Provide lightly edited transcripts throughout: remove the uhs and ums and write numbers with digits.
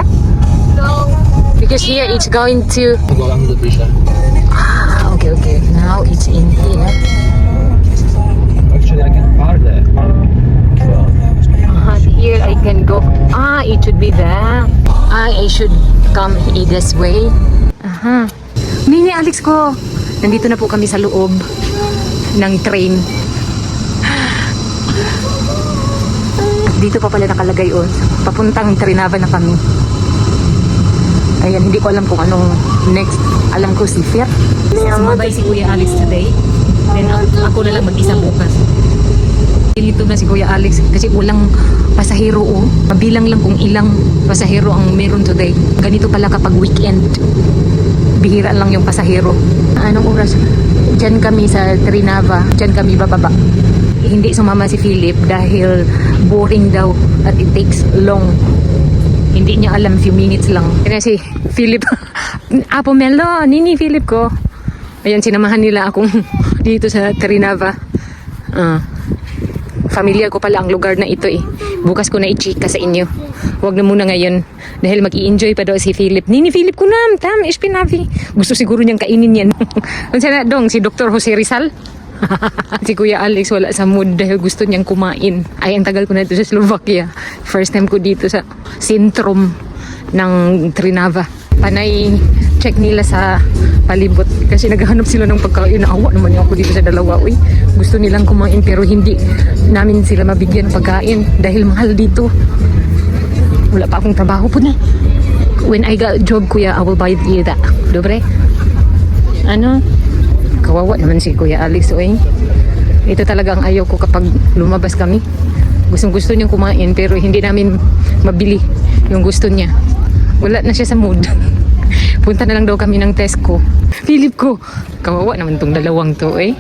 here? No. Because here it's going to... okay, okay. Now it's in here. Actually, I can park there. Here I can go. It should be there. I should come this way. Mini Alex ko. Nandito na po kami sa loob ng train. Dito pa pala nakalagay on. Papuntang Trinava na kami. Ayan, hindi ko alam kung anong next. Alam ko si Fer. Sumabay si Kuya Alex today. Then ako na lang mag-isa bukas. Dito na si Kuya Alex kasi walang pasahero o. Mabilang lang kung ilang pasahero ang meron today. Ganito pala kapag weekend. Bihira lang yung pasahero. Anong oras? Diyan kami sa Trinava. Diyan kami bababa. Hindi sumama si Philip dahil boring daw at it takes long. Hindi niya alam, few minutes lang. Kaya si Philip, Apo Melo, Nini Philip ko. Ayan, sinamahan nila akong dito sa Trinava. Familiar ko pala ang lugar na ito eh. Bukas ko na i-chika sa inyo. Huwag na muna ngayon. Dahil mag-i-enjoy pa daw si Philip. Nini Philip ko na, tam, ispinavi. Gusto siguro niyang kainin yan. Kung sana dong, si Dr. Jose Rizal. Si Kuya Alex wala sa mood dahil gusto niyang kumain. Ay, ang tagal ko na ito sa Slovakia. First time ko dito sa sentrum ng Trinava. Panay check nila sa palibot kasi naghahanap sila ng pagkain. Naawa naman ako dito sa dalawa. Uy, gusto nilang kumain pero hindi namin sila mabigyan ng pagkain dahil mahal dito. Wala pa akong trabaho po na. When I got job, Kuya, I will buy you that. Dobre? Ano? Kawawa naman si Kuya Alex. Uy. Ito talaga ang ayaw ko kapag lumabas kami. Gustong-gusto niyang kumain pero hindi namin mabili yung gusto niya. Wala na siya sa mood. Punta na lang daw kami ng Tesco. Philip ko, kawawa naman tong dalawang to eh.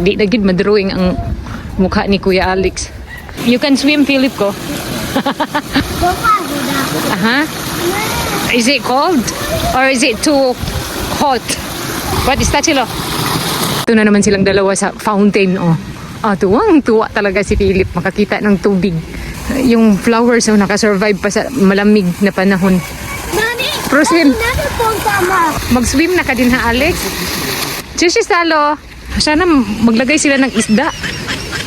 Di na gid madrawing ang mukha ni Kuya Alex. You can swim, Philip ko. Is it cold? Or is it too hot? What is that, Chilo? Ito na naman silang dalawa sa fountain. Tuwang-tuwa talaga si Philip makakita ng tubig. Yung flowers nakasurvive pa sa malamig na panahon. Pro swim. Mag-swim na ka din ha, Alex? Chishi Salo. Sana maglagay sila ng isda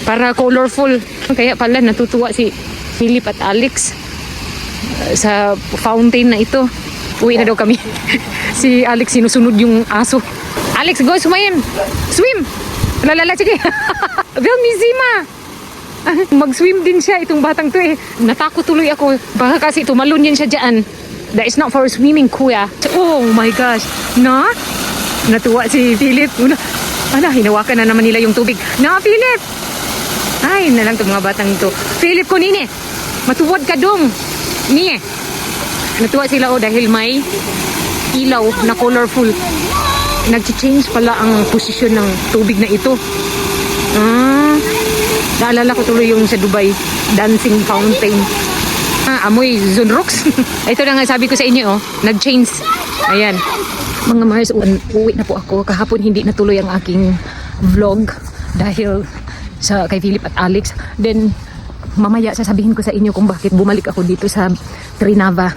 para colorful. Kaya pala natutuwa si Philip at Alex sa fountain na ito. Uwi na daw kami. Si Alex sinusunod yung aso. Alex, go swim! Swim! Lalala, sige! Bill Mizima! Mag-swim din siya, itong batang to eh. Natakot tuloy ako. Baka kasi tumalon yan siya dyan. That is not for swimming, kuya. Oh my gosh. Natuwa si Philip. Hinawakan na naman nila yung tubig. Philip! Ay, nalang itong mga batang to. Philip ko, nini. Matuwad ka dong. Niye. Natuwa sila dahil may ilaw na colorful. Nag-change pala ang posisyon ng tubig na ito. Naalala ko tuloy yung sa Dubai dancing fountain. Amoy Zonrox. Ito na nga sabi ko sa inyo, nag-change. Ayan. Mga Mars, uwi na po ako. Kahapon hindi natuloy ang aking vlog dahil sa kay Philip at Alex. Then mamaya sasabihin ko sa inyo kung bakit bumalik ako dito sa Trinava.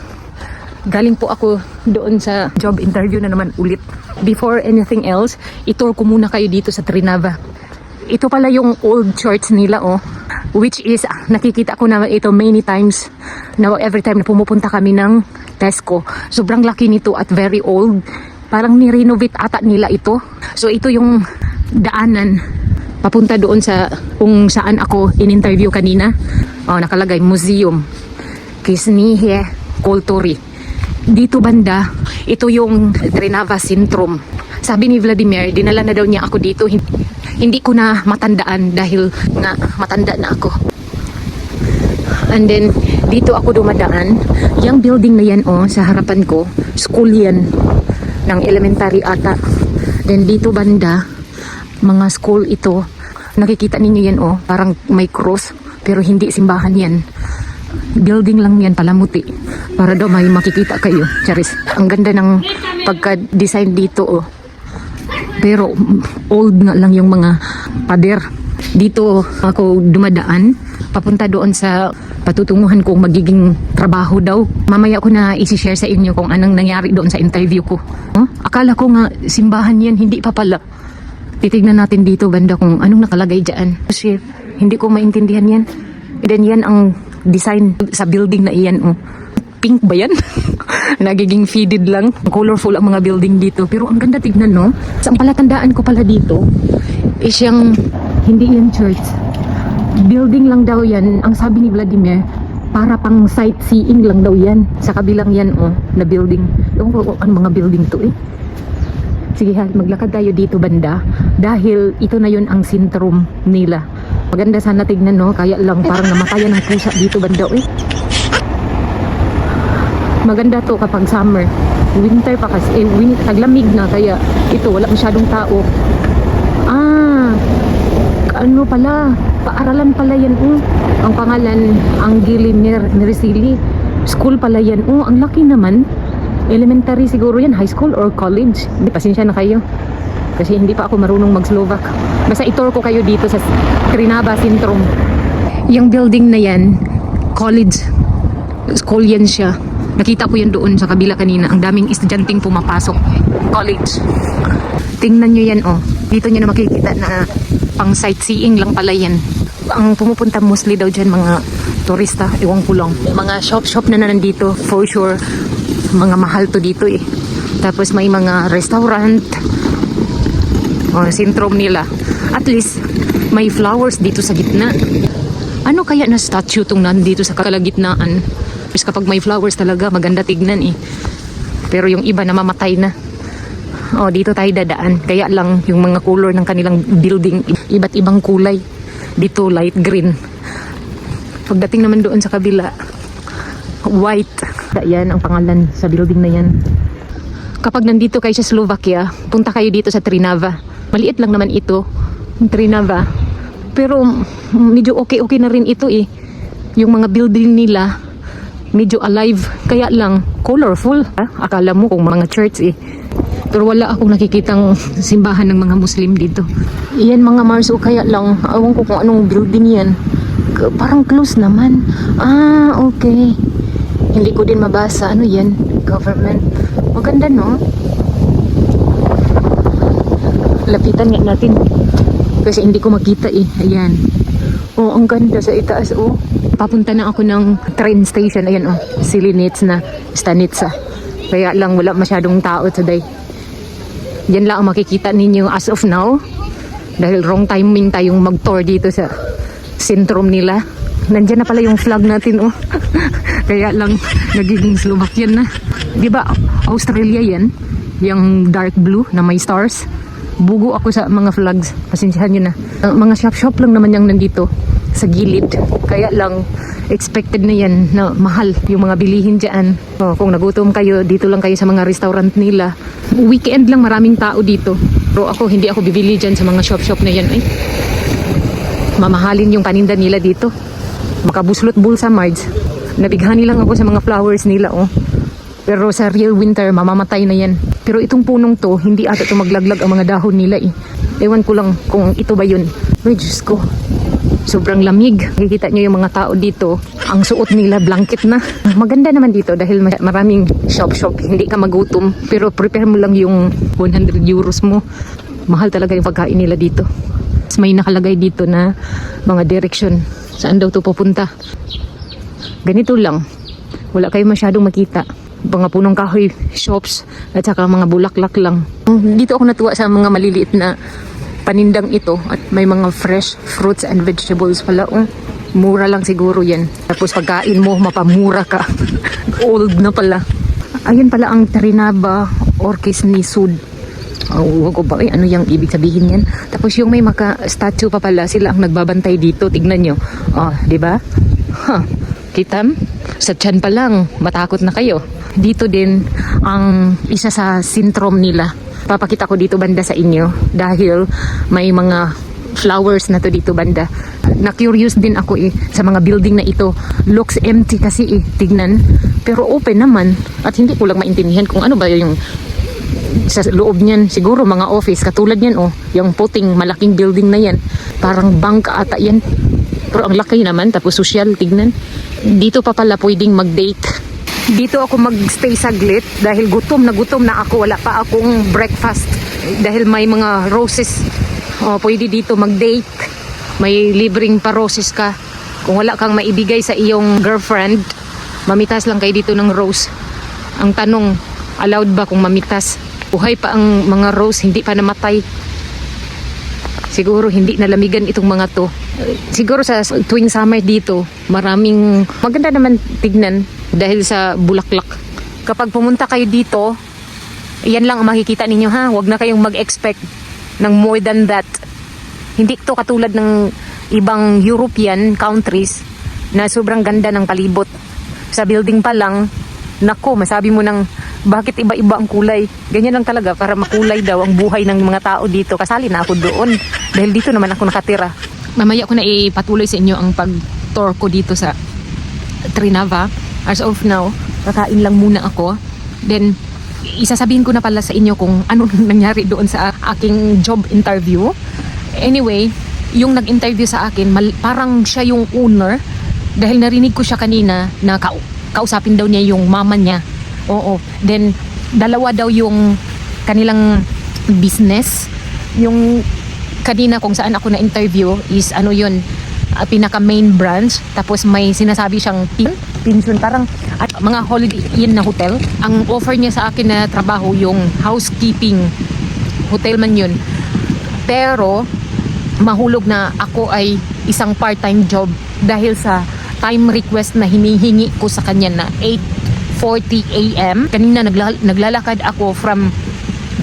Galing po ako doon sa job interview na naman ulit. Before anything else, itour ko muna kayo dito sa Trinava. Ito pala yung old church nila which is nakikita ko na ito many times na every time na pumupunta kami ng Tesco. Sobrang laki nito at very old. Parang ni-renovate ata nila ito. So ito yung daanan papunta doon sa kung saan ako in-interview kanina. Nakalagay Museum Kisnihe Kulturi. Dito banda, ito yung Trinava Sentrum. Sabi ni Vladimir, dinala na daw niya ako dito. Hindi ko na matandaan dahil nga matanda na ako. And then, dito ako dumadaan. Yung building na yan sa harapan ko, school yan. Ng elementary ata. Then dito banda, mga school ito. Nakikita ninyo yan parang may cross. Pero hindi simbahan yan. Building lang yan, palamuti. Para daw may makikita kayo. Charis. Ang ganda ng pagka-design dito Pero old nga lang yung mga pader. Dito ako dumadaan papunta doon sa patutunguhan kong magiging trabaho daw. Mamaya ko na isi-share sa inyo kung anong nangyari doon sa interview ko. Akala ko nga simbahan yan, hindi pa pala. Titignan natin dito banda kung anong nakalagay dyan. Kasi hindi ko maintindihan yan. And then yan ang design sa building na iyan. Pink ba yan? Nagiging faded lang. Colorful ang mga building dito. Pero ang ganda tignan, no? Sa palatandaan ko pala dito is yung hindi yan church. Building lang daw yan. Ang sabi ni Vladimir, para pang sightseeing lang daw yan. Sa kabilang yan, na building. Ewan ko ano mga building to Sige ha, maglakad tayo dito banda. Dahil ito na yun ang sentrum nila. Maganda sana tignan, no? Kaya lang parang namatayan ng pusa dito banda, Maganda to kapag summer. Winter pa kasi, taglamig na, kaya ito, wala masyadong tao. Ano pala, paaralan pala yan, Ang pangalan, Angeli Merisili. School pala yan, ang laki naman. Elementary siguro yan, high school or college. Hindi, pasensya na kayo. Kasi hindi pa ako marunong mag-Slovak. Basta itur ko kayo dito sa Trinava Centrum. Yung building na yan, college. School yan siya. Nakita ko yan doon sa kabila kanina. Ang daming estudyanteng pumapasok. College. Tingnan nyo yan, Dito nyo na makikita na pang sightseeing lang pala yan. Ang pumupunta mostly daw dyan mga turista. Iwang ko lang. Mga shop na nandito. For sure. Mga mahal to dito Tapos may mga restaurant. Sentrum nila. At least, may flowers dito sa gitna. Ano kaya na statue tong nandito sa kalagitnaan? Tapos kapag may flowers talaga, maganda tignan Pero yung iba namamatay na. Dito tayo dadaan. Kaya lang yung mga color ng kanilang building, iba't ibang kulay. Dito light green. Pagdating naman doon sa kabila, white. Yan ang pangalan sa building na yan. Kapag nandito kayo sa Slovakia, punta kayo dito sa Trinava. Maliit lang naman ito, Trinava. Pero medyo okay na rin ito Yung mga building nila, medyo alive. Kaya lang, colorful. Akala mo kung mga church Pero wala akong nakikitang simbahan ng mga Muslim dito. Iyan mga Mars, kaya lang, awan ko kung anong building yan. Parang close naman. Okay. Hindi ko din mabasa. Ano yan? Government. Maganda, no? Lapitan nga natin. Kasi hindi ko makita Ayan. Ang ganda sa itaas, Papunta na ako ng train station. Ayan, Silinitsa, Stanitsa. Kaya lang wala masyadong tao today. Yan lang ang makikita ninyo as of now. Dahil wrong timing tayong mag-tour dito sa sentrum nila. Nandiyan na pala yung flag natin, Kaya lang nagiging Slovakian na. Diba, Australia yan? Yung dark blue na may stars. Bugo ako sa mga flags. Pasensyahan nyo na. Mga shop-shop lang naman yung nandito sa gilid. Kaya lang expected na yan na mahal yung mga bilihin dyan. Kung nagutom kayo, dito lang kayo sa mga restaurant nila. Weekend lang maraming tao dito. Pero ako, hindi ako bibili dyan sa mga shop-shop na yan. Mamahalin yung paninda nila dito. Makabuslot bulsa, Marge. Nabighani lang ako sa mga flowers nila, Pero sa real winter, mamamatay na yan. Pero itong punong to, hindi ata ito maglaglag ang mga dahon nila Ewan ko lang kung ito ba yun. Ay, Diyos ko. Sobrang lamig. Nakikita nyo yung mga tao dito. Ang suot nila, blanket na. Maganda naman dito dahil maraming shop-shop. Hindi ka magutom. Pero prepare mo lang yung 100 euros mo. Mahal talaga yung pagkain nila dito. May nakalagay dito na mga direction. Saan daw to pupunta? Ganito lang. Wala kayo masyadong makita. Mga punong kahoy, shops, at saka mga bulaklak lang. Dito ako natuwa sa mga maliliit na panindang ito at may mga fresh fruits and vegetables pala. Mura lang siguro yan. Tapos pagkain mo, mapamura ka. Old na pala. Ayun pala ang Trinava Orkis ni Sud. Huwag ko ba, ano yung ibig sabihin yan? Tapos yung may statue pa pala, sila ang nagbabantay dito. Tignan nyo. Diba? Kitam? Sa tiyan pa lang, matakot na kayo. Dito din ang isa sa sentrum nila. Papakita ko dito banda sa inyo dahil may mga flowers na to dito banda. Na-curious din ako sa mga building na ito. Looks empty kasi tignan. Pero open naman at hindi ko lang maintindihan kung ano ba yung sa loob niyan. Siguro mga office katulad yan yung puting malaking building na yan. Parang bank ata yan. Pero ang laki naman tapos social tignan. Dito pa pala pwedeng mag-date. Dito ako magstay saglit dahil gutom na ako. Wala pa akong breakfast dahil may mga roses. Pwede dito mag-date. May libreng pa roses ka. Kung wala kang maibigay sa iyong girlfriend, mamitas lang kayo dito ng rose. Ang tanong, allowed ba kung mamitas? Buhay pa ang mga rose, hindi pa namatay. Siguro hindi nalamigan itong mga to. Siguro sa tuwing summer dito, maraming maganda naman tignan dahil sa bulaklak. Kapag pumunta kayo dito, yan lang ang makikita ninyo ha. Huwag na kayong mag-expect ng more than that. Hindi to katulad ng ibang European countries na sobrang ganda ng palibot. Sa building pa lang, nako, masabi mo ng bakit iba-iba ang kulay. Ganyan lang talaga para makulay daw ang buhay ng mga tao dito. Kasali na ako doon dahil dito naman ako nakatira. Mamaya ko na ipatuloy sa inyo ang pag-tour ko dito sa Trinava. As of now, kakain lang muna ako. Then, isasabihin ko na pala sa inyo kung ano nangyari doon sa aking job interview. Anyway, yung nag-interview sa akin, parang siya yung owner dahil narinig ko siya kanina na kausapin daw niya yung mama niya. Oo. Then, dalawa daw yung kanilang business. Yung kanina kung saan ako na-interview is ano yun, pinaka main branch. Tapos may sinasabi siyang pension, parang at mga Holiday Inn na hotel. Ang offer niya sa akin na trabaho yung housekeeping. Hotel man yun. Pero, mahulog na ako ay isang part-time job dahil sa time request na hinihingi ko sa kanya na 8:40 a.m. Kanina naglalakad ako from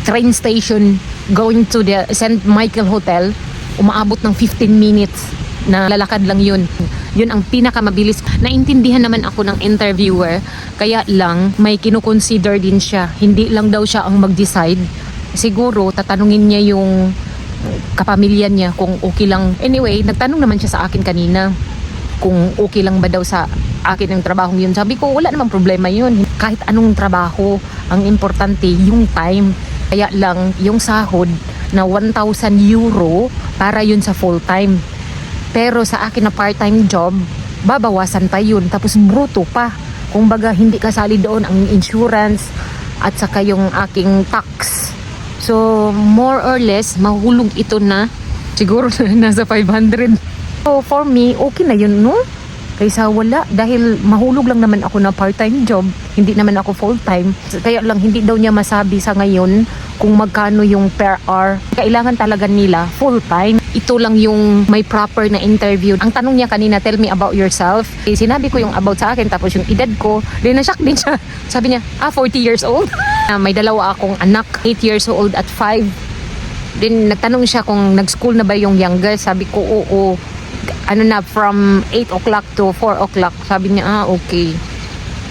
train station going to the St. Michael Hotel. Umaabot ng 15 minutes na lalakad lang yun. Yun ang pinakamabilis. Naintindihan naman ako ng interviewer, kaya lang may kinukonsider din siya. Hindi lang daw siya ang mag-decide. Siguro tatanungin niya yung kapamilya niya kung okay lang. Anyway, nagtanong naman siya sa akin kanina kung okay lang ba daw sa akin ang trabahong yun. Sabi ko, wala namang problema yun. Kahit anong trabaho, ang importante, yung time. Kaya lang, yung sahod na 1,000 euro para yun sa full time. Pero sa akin na part-time job, babawasan pa yun. Tapos bruto pa. Kung baga, hindi kasali doon ang insurance at saka yung aking tax. So, more or less, mahulog ito na siguro nasa 500. So, for me, okay na yun, no? Kaysa wala. Dahil mahulog lang naman ako na part-time job. Hindi naman ako full-time. Kaya lang, hindi daw niya masabi sa ngayon kung magkano yung per hour. Kailangan talaga nila full-time. Ito lang yung may proper na interview. Ang tanong niya kanina, tell me about yourself. Sinabi ko yung about sa akin, tapos yung edad ko. Then, na-shock din siya. Sabi niya, 40 years old. May dalawa akong anak, 8 years old at 5. Then, nagtanong siya kung nag-school na ba yung youngest. Sabi ko, oo. Ano na, from 8 o'clock to 4 o'clock. Sabi niya, okay.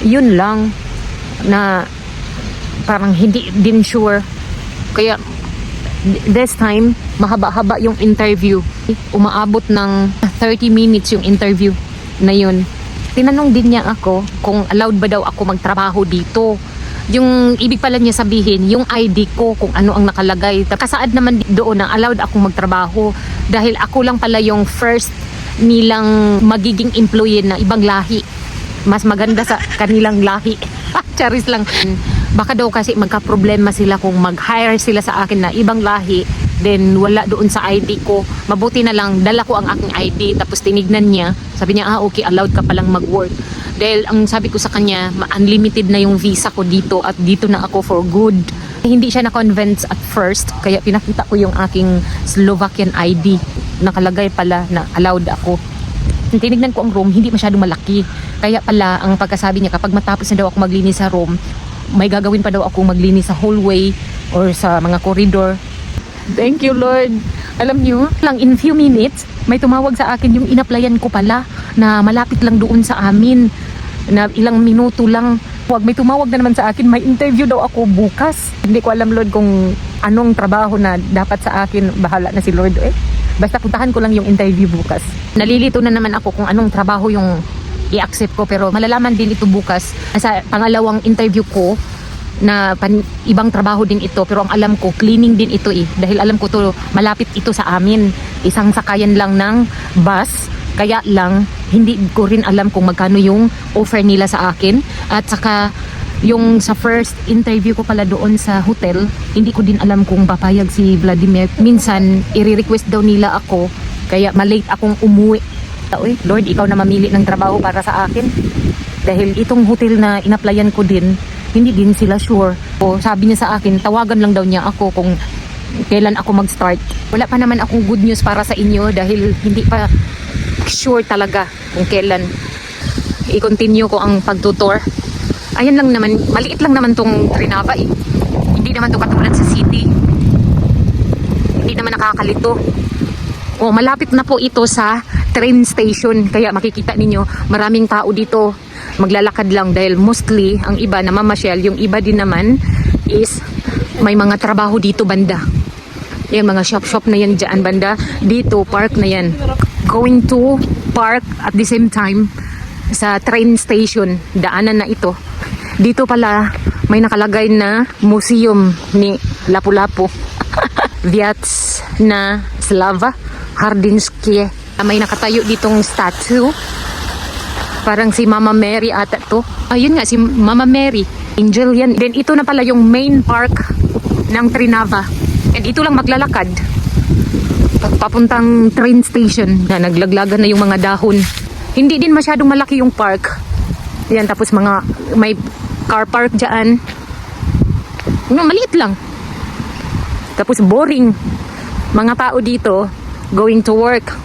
Yun lang na parang hindi din sure. Kaya this time, mahaba-haba yung interview. Umaabot ng 30 minutes yung interview na yun. Tinanong din niya ako kung allowed ba daw ako magtrabaho dito. Yung ibig pala niya sabihin, yung ID ko kung ano ang nakalagay. Kasaad naman doon na allowed akong magtrabaho dahil ako lang pala yung first nilang magiging employee na ibang lahi. Mas maganda sa kanilang lahi. Charis lang. Baka daw kasi magka-problema sila kung mag-hire sila sa akin na ibang lahi, then wala doon sa ID ko. Mabuti na lang, dala ko ang aking ID, tapos tinignan niya. Sabi niya, okay, allowed ka palang mag-work. Dahil ang sabi ko sa kanya, unlimited na yung visa ko dito at dito na ako for good. Hindi siya na-convince at first, kaya pinakita ko yung aking Slovakian ID. Nakalagay pala na allowed ako. Tinignan ko ang room, hindi masyadong malaki. Kaya pala, ang pagkasabi niya, kapag matapos na daw ako maglinis sa room, may gagawin pa daw ako maglinis sa hallway or sa mga corridor. Thank you, Lord. Alam niyo, lang in few minutes, may tumawag sa akin yung inaplayan ko pala na malapit lang doon sa amin. Na ilang minuto lang. Huwag, may tumawag na naman sa akin, may interview daw ako bukas. Hindi ko alam, Lord, kung anong trabaho na dapat sa akin. Bahala na si Lord. Basta puntahan ko lang yung interview bukas. Nalilito na naman ako kung anong trabaho yung i-accept ko, pero malalaman din ito bukas. Sa pangalawang interview ko na ibang trabaho din ito, pero ang alam ko cleaning din ito dahil alam ko to malapit ito sa amin. Isang sakayan lang ng bus, kaya lang hindi ko rin alam kung magkano yung offer nila sa akin. At saka yung sa first interview ko pala doon sa hotel, hindi ko din alam kung papayag si Vladimir. Minsan i-request daw nila ako, kaya malate akong umuwi. Uy, Lord, ikaw na mamili ng trabaho para sa akin. Dahil itong hotel na inaplayan ko din, hindi din sila sure. O sabi niya sa akin, tawagan lang daw niya ako kung kailan ako mag-start. Wala pa naman akong good news para sa inyo dahil hindi pa sure talaga kung kailan i-continue ko ang pagtutor. Ayan lang naman, maliit lang naman tong Trinava eh. Hindi naman to katulad sa city. Hindi naman nakakalito. O malapit na po ito sa train station. Kaya makikita ninyo, maraming tao dito maglalakad lang dahil mostly ang iba na mamasyal, yung iba din naman is may mga trabaho dito banda. Yung mga shop na yan dyan banda. Dito, park na yan. Going to park at the same time sa train station. Daanan na ito. Dito pala may nakalagay na museum ni Lapu-Lapu. Viats na Slava Hardinsky. May nakatayo ditong statue. Parang si Mama Mary ata to. Ayun nga, si Mama Mary. Angel yan. Then ito na pala yung main park ng Trinava. And ito lang maglalakad. Papuntang train station na naglaglagan na yung mga dahon. Hindi din masyadong malaki yung park. Yan, tapos mga may car park dyan. Maliit lang. Tapos boring. Mga tao dito going to work.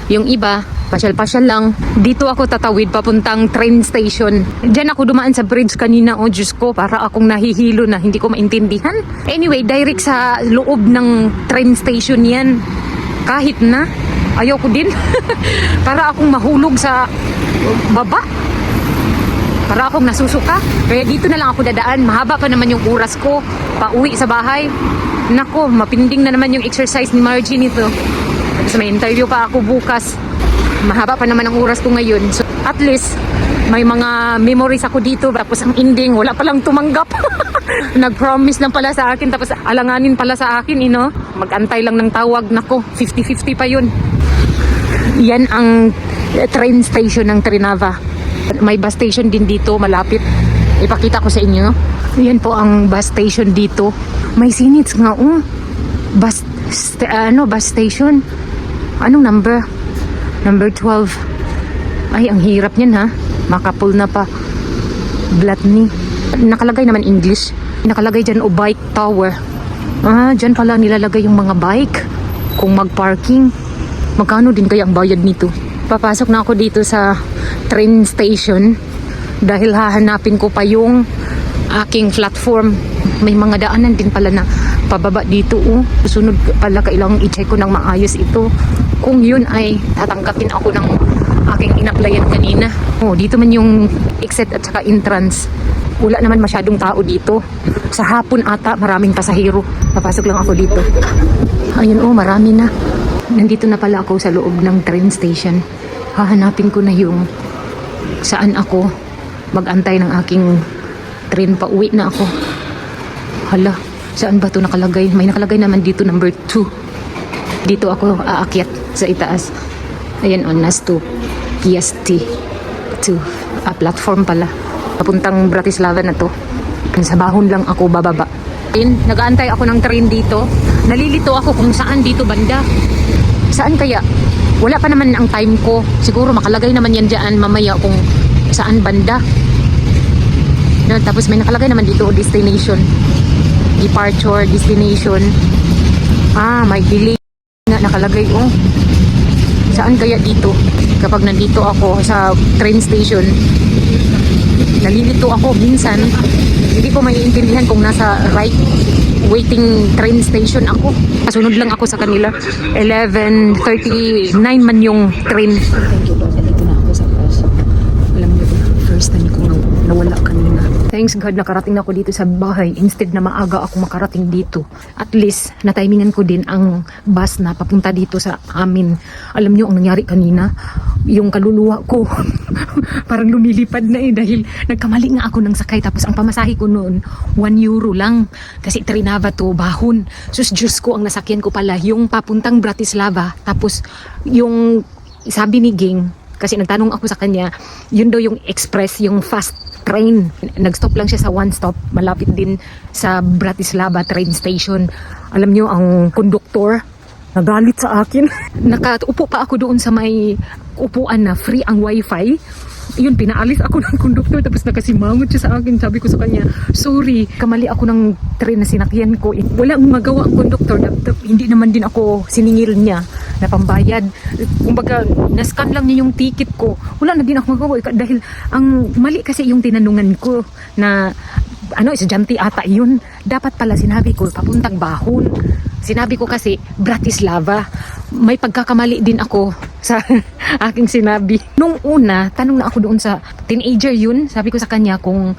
Yung iba, pasyal-pasyal lang. Dito ako tatawid papuntang train station. Diyan ako dumaan sa bridge kanina. Oh, Diyos ko, para akong nahihilo na hindi ko maintindihan. Anyway, direct sa loob ng train station yan. Kahit na, ayoko din. Para akong mahulog sa baba. Para akong nasusuka. Kaya dito na lang ako dadaan. Mahaba pa naman yung oras ko pauwi sa bahay. Nako, mapinding na naman yung exercise ni Margie nito. Tapos may interview pa ako bukas. Mahaba pa naman ang oras ko ngayon. So, at least, may mga memories ako dito. Tapos ang ending, wala palang tumanggap. Nag-promise lang pala sa akin. Tapos alanganin pala sa akin, Mag-antay lang ng tawag. Nako, 50-50 pa yun. Yan ang train station ng Trinava. May bus station din dito, malapit. Ipakita ko sa inyo. Yan po ang bus station dito. May sinits nga, bus station. Anong number? Number 12. Ay, ang hirap niyan ha. Makapul na pa. Blatny. Nakalagay naman English. Nakalagay dyan bike tower. Dyan pala nilalagay yung mga bike. Kung mag-parking. Magkano din kaya ang bayad nito? Papasok na ako dito sa train station. Dahil hahanapin ko pa yung aking platform. May mga daanan din pala na pababa dito. Susunod pala kailangang i-check ko ng maayos ito. Kung yun ay tatanggapin ako ng aking inaplayan kanina. Dito man yung exit at saka entrance. Wala naman masyadong tao dito. Sa hapon ata maraming pasahero. Papasok lang ako dito. Ayun marami na. Nandito na pala ako sa loob ng train station. Hahanapin ko na yung saan ako mag-antay ng aking train. Pauwi na ako. Hala, saan ba ito nakalagay? May nakalagay naman dito number 2. Dito ako aakyat sa itaas. Ayan nas to PST 2 platform pala. Papuntang Bratislava na to. Sa bahon lang ako bababa. Nag-aantay ako ng train dito. Nalilito ako kung saan dito banda. Saan kaya? Wala pa naman ang time ko. Siguro makalagay naman yan dyan mamaya kung saan banda. Tapos may nakalagay naman dito destination. Departure, destination. May delay nga nakalagay. Saan kaya dito? Kapag nandito ako sa train station, nalilito ako minsan. Hindi ko maiintindihan kung nasa right waiting train station ako. Kasunod lang ako sa kanila. 11:39 man yung train. Thank you, Lord. Nandito na ako sa bus. Alam niyo, first time ko nawala kanina. Thanks God, nakarating na ako dito sa bahay. Instead na maaga ako makarating dito. At least, natimingan ko din ang bus na papunta dito sa amin. Alam niyo, ang nangyari kanina, yung kaluluwa ko, parang lumilipad na dahil nagkamali nga ako ng sakay. Tapos ang pamasahe ko noon, 1 euro lang. Kasi Trinava to, bahon. Sus, Diyos ko, ang nasakyan ko pala, yung papuntang Bratislava. Tapos, yung sabi ni Ging, Kasi nagtanong ako sa kanya, yun daw yung express, yung fast train. Nag-stop lang siya sa one stop, malapit din sa Bratislava train station. Alam nyo, ang konduktor, nagalit sa akin. Nakaupo pa ako doon sa may upuan na free ang wifi. Yun, pinaalis ako ng konduktor tapos nakasimangot siya sa akin. Sabi ko sa kanya, sorry, kamali ako ng train na sinakyan ko. Wala akong magawa ang konduktor. Hindi naman din ako siningil niya na pambayad. Kumbaga, nascan lang niya yung ticket ko. Wala na din ako magawa. Dahil ang mali kasi yung tinanungan ko na estudyante ata yun. Dapat pala sinabi ko, papuntang Bahon. Sinabi ko kasi, Bratislava. May pagkakamali din ako sa aking sinabi. Nung una, tanong na ako doon sa teenager yun. Sabi ko sa kanya kung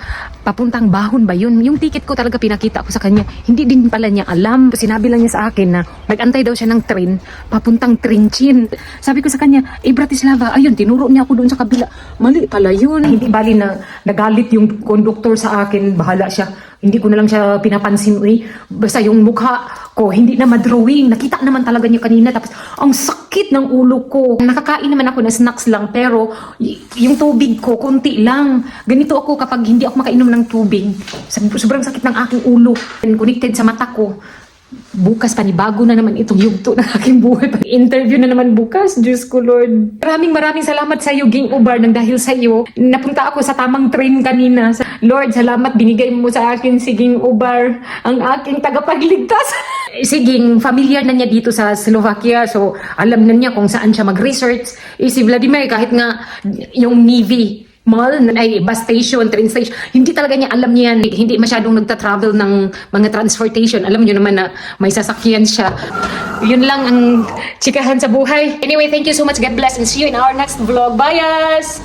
papuntang Bahon ba yun. Yung ticket ko talaga pinakita ko sa kanya. Hindi din pala niya alam. Sinabi lang niya sa akin na nag-antay daw siya ng train papuntang Trinchin. Sabi ko sa kanya, Bratislava. Ayun, tinuro niya ako doon sa kabila. Mali pala yun. Hindi bali na nagalit yung conductor sa akin. Bahala siya. Hindi ko na lang siya pinapansin. Basta yung mukha ko, hindi na madrawing. Nakita naman talaga niya kanina. Tapos, ang sakit ng ulo ko. Nakakain naman ako na snacks lang. Pero, yung tubig ko, konti lang. Ganito ako kapag hindi ako makainom ng tubig. Sobrang sakit ng aking ulo. And connected sa mata ko. Bukas panibago na naman itong yugto ng aking buhay. Interview na naman bukas. Diyos ko, Lord. Maraming salamat sa iyo, Ging Ubar. Nang dahil sa iyo, napunta ako sa tamang train kanina. Lord, salamat. Binigay mo sa akin si Ging Ubar, ang aking tagapagligtas. Si Ging, familiar na niya dito sa Slovakia. So, alam na niya kung saan siya mag-research. Si Vladimir, kahit nga yung Navy mall, ay bus station, train station, hindi talaga niya alam niyan. Hindi masyadong nagta-travel ng mga transportation. Alam niyo naman na may sasakyan siya. Yun lang ang chikahan sa buhay. Anyway, thank you so much. God bless and see you in our next vlog. Bye, guys!